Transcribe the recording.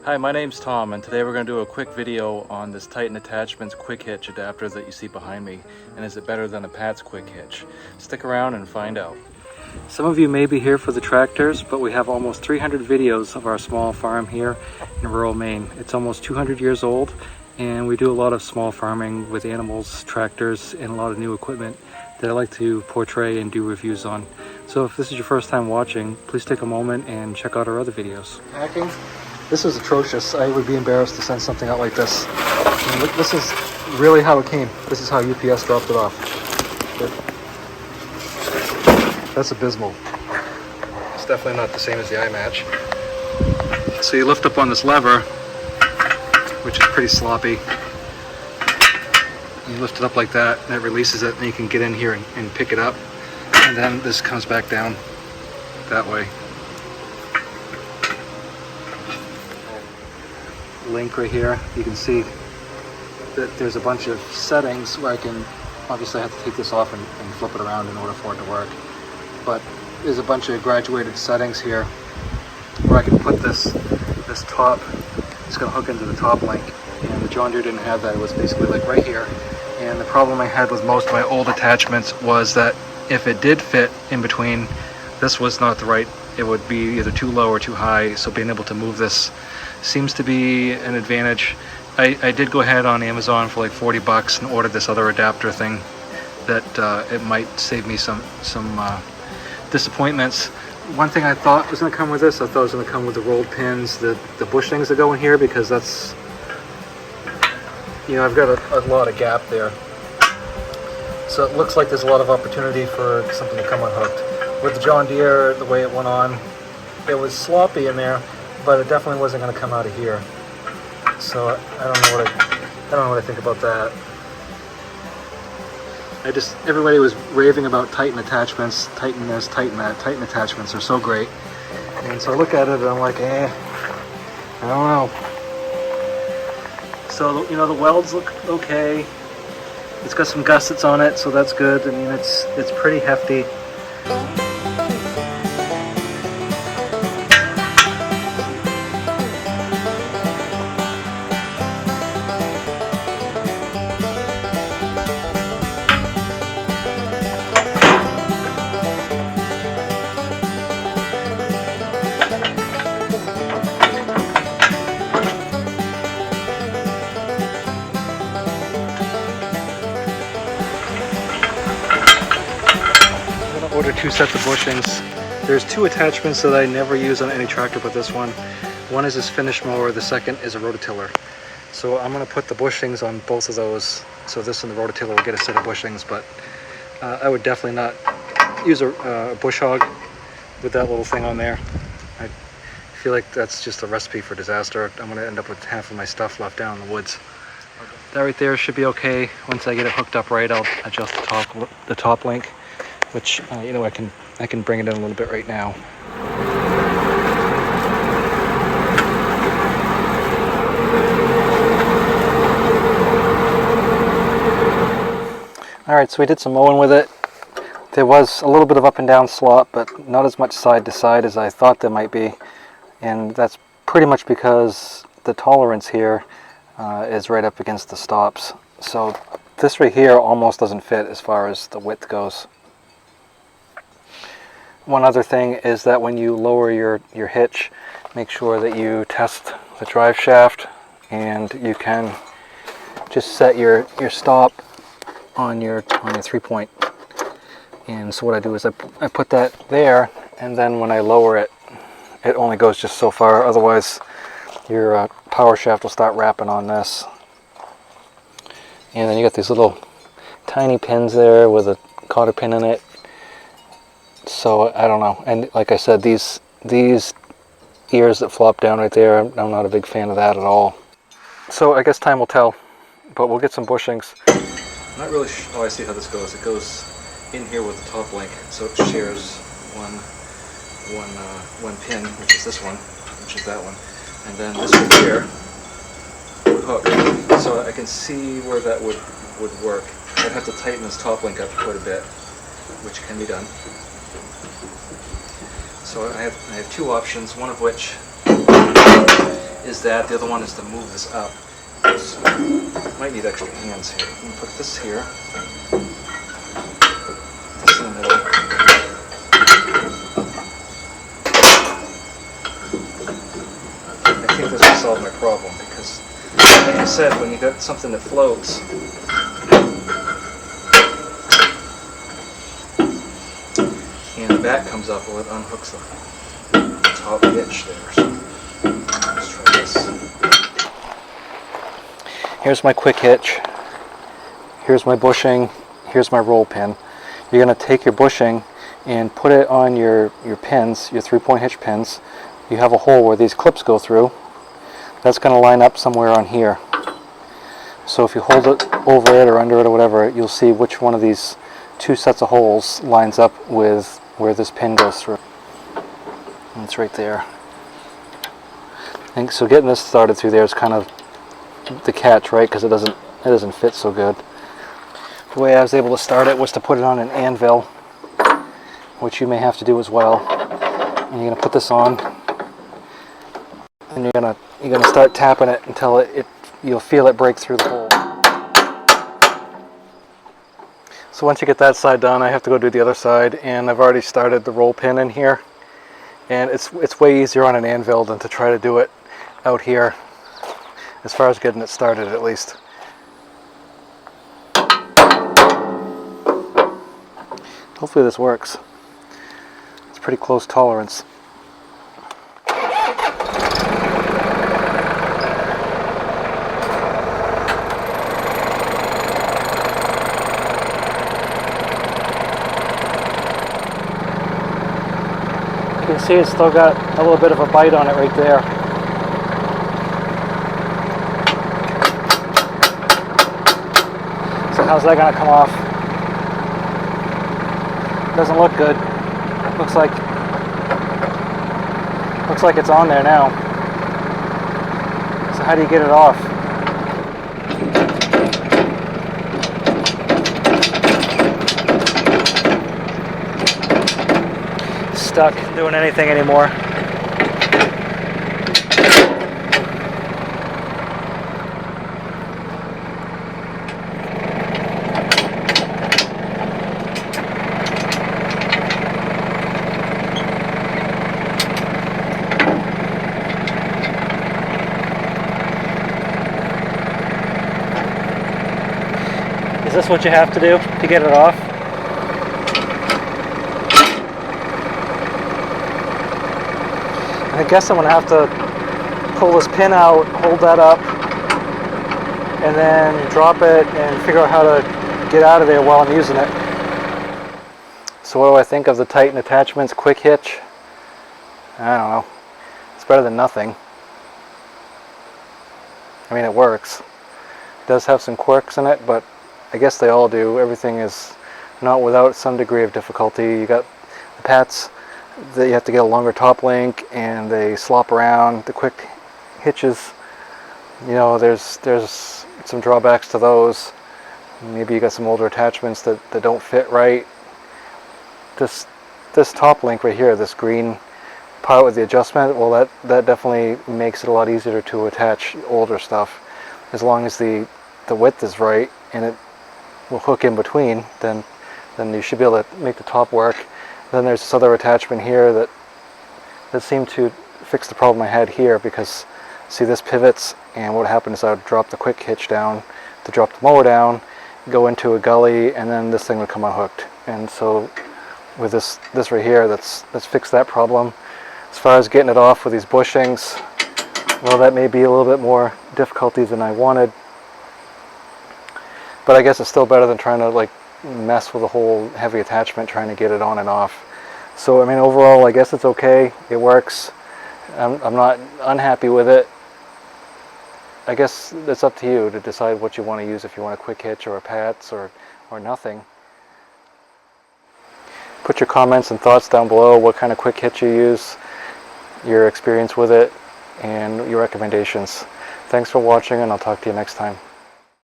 Hi, my name's Tom, and today we're going to do a quick video on this Titan Attachments quick hitch adapter that you see behind me, and is it better than a Pat's quick hitch? Stick around and find out. Some of you may be here for the tractors, but we have almost 300 videos of our small farm here in rural Maine. It's almost 200 years old, and we do a lot of small farming with animals, tractors, and a lot of new equipment that I like to portray and do reviews on. So if this is your first time watching, please take a moment and check out our other videos. Packing. This is atrocious. I would be embarrassed to send something out like this. And this is really how it came. This is how UPS dropped it off. That's abysmal. It's definitely not the same as the iMatch. So you lift up on this lever, which is pretty sloppy. You lift it up like that, and it releases it, and you can get in here and pick it up. And then this comes back down that way. Link right here, you can see that there's a bunch of settings where I can, obviously I have to take this off and flip it around in order for it to work, but there's a bunch of graduated settings here where I can put this top, it's going to hook into the top link, and the John Deere didn't have that. It was basically like right here, and the problem I had with most of my old attachments was that if it did fit in between, this was not the right, it would be either too low or too high, so being able to move this seems to be an advantage. I did go ahead on Amazon for like 40 bucks and ordered this other adapter thing that it might save me some disappointments. One thing I thought was going to come with this, I thought it was going to come with the rolled pins, the bushings that go in here, because that's, you know, I've got a lot of gap there. So it looks like there's a lot of opportunity for something to come unhooked. With the John Deere, the way it went on, it was sloppy in there, but it definitely wasn't going to come out of here. So I don't know what I think about that. Everybody was raving about Titan attachments, Titan this, Titan that. Titan attachments are so great. And so I look at it and I'm like, I don't know. So, you know, the welds look okay. It's got some gussets on it, so that's good. I mean, it's pretty hefty. Order 2 sets of bushings. There's 2 attachments that I never use on any tractor but this one. One is this finish mower, the second is a rototiller. So I'm going to put the bushings on both of those. So this and the rototiller will get a set of bushings, but I would definitely not use a bush hog with that little thing on there. I feel like that's just a recipe for disaster. I'm going to end up with half of my stuff left down in the woods. That right there should be okay. Once I get it hooked up right, I'll adjust the top link, which you know, I can bring it in a little bit right now. Alright, so we did some mowing with it. There was a little bit of up and down slop, but not as much side to side as I thought there might be, and that's pretty much because the tolerance here is right up against the stops. So this right here almost doesn't fit as far as the width goes. One other thing is that when you lower your hitch, make sure that you test the drive shaft, and you can just set your stop on your 3-point. And so what I do is I put that there, and then when I lower it, it only goes just so far. Otherwise, your power shaft will start wrapping on this. And then you got these little tiny pins there with a cotter pin in it. So I don't know, and like I said, these ears that flop down right there, I'm not a big fan of that at all. So I guess time will tell, but we'll get some bushings. I'm not really sure. Oh, I see how this goes. It goes in here with the top link, so it shares one pin, which is this one, which is that one, and then this one here would hook. So I can see where that would work. I'd have to tighten this top link up quite a bit, which can be done. So I have 2 options, one of which is that. The other one is to move this up. So, might need extra hands here. I'm gonna put this here. This in the middle. I think this will solve my problem because, like I said, when you got something that floats, and the back comes up, well, it unhooks the top hitch there. So let's try this. Here's my quick hitch. Here's my bushing. Here's my roll pin. You're going to take your bushing and put it on your pins, your 3-point hitch pins. You have a hole where these clips go through. That's going to line up somewhere on here. So if you hold it over it or under it or whatever, you'll see which one of these 2 sets of holes lines up with where this pin goes through. And it's right there. And so getting this started through there is kind of the catch, right? Because it doesn't fit so good. The way I was able to start it was to put it on an anvil, which you may have to do as well. And you're gonna put this on, and you're gonna start tapping it until you'll feel it break through the hole. So once you get that side done, I have to go do the other side, and I've already started the roll pin in here. And it's way easier on an anvil than to try to do it out here, as far as getting it started at least. Hopefully this works. It's pretty close tolerance. You can see it's still got a little bit of a bite on it right there. So how's that going to come off? Doesn't look good. Looks like it's on there now. So how do you get it off? Stuck doing anything anymore. Is this what you have to do to get it off? I guess I'm going to have to pull this pin out, hold that up, and then drop it and figure out how to get out of there while I'm using it. So what do I think of the Titan Attachments quick hitch? I don't know. It's better than nothing. I mean, it works. It does have some quirks in it, but I guess they all do. Everything is not without some degree of difficulty. You got the pats that you have to get a longer top link, and they slop around. The quick hitches, you know, there's some drawbacks to those. Maybe you got some older attachments that don't fit right. This top link right here, this green part with the adjustment, well, that definitely makes it a lot easier to attach older stuff. As long as the width is right and it will hook in between, then you should be able to make the top work. Then there's this other attachment here that seemed to fix the problem I had here, because see, this pivots, and what happened is I would drop the quick hitch down to drop the mower down, go into a gully, and then this thing would come unhooked. And so with this right here, that's fixed that problem. As far as getting it off with these bushings, well, that may be a little bit more difficulty than I wanted, but I guess it's still better than trying to like mess with a whole heavy attachment trying to get it on and off. So I mean, overall, I guess it's okay. It works. I'm not unhappy with it. I guess it's up to you to decide what you want to use, if you want a quick hitch or a pats or nothing. Put your comments and thoughts down below, what kind of quick hitch you use, your experience with it, and your recommendations. Thanks for watching, and I'll talk to you next time.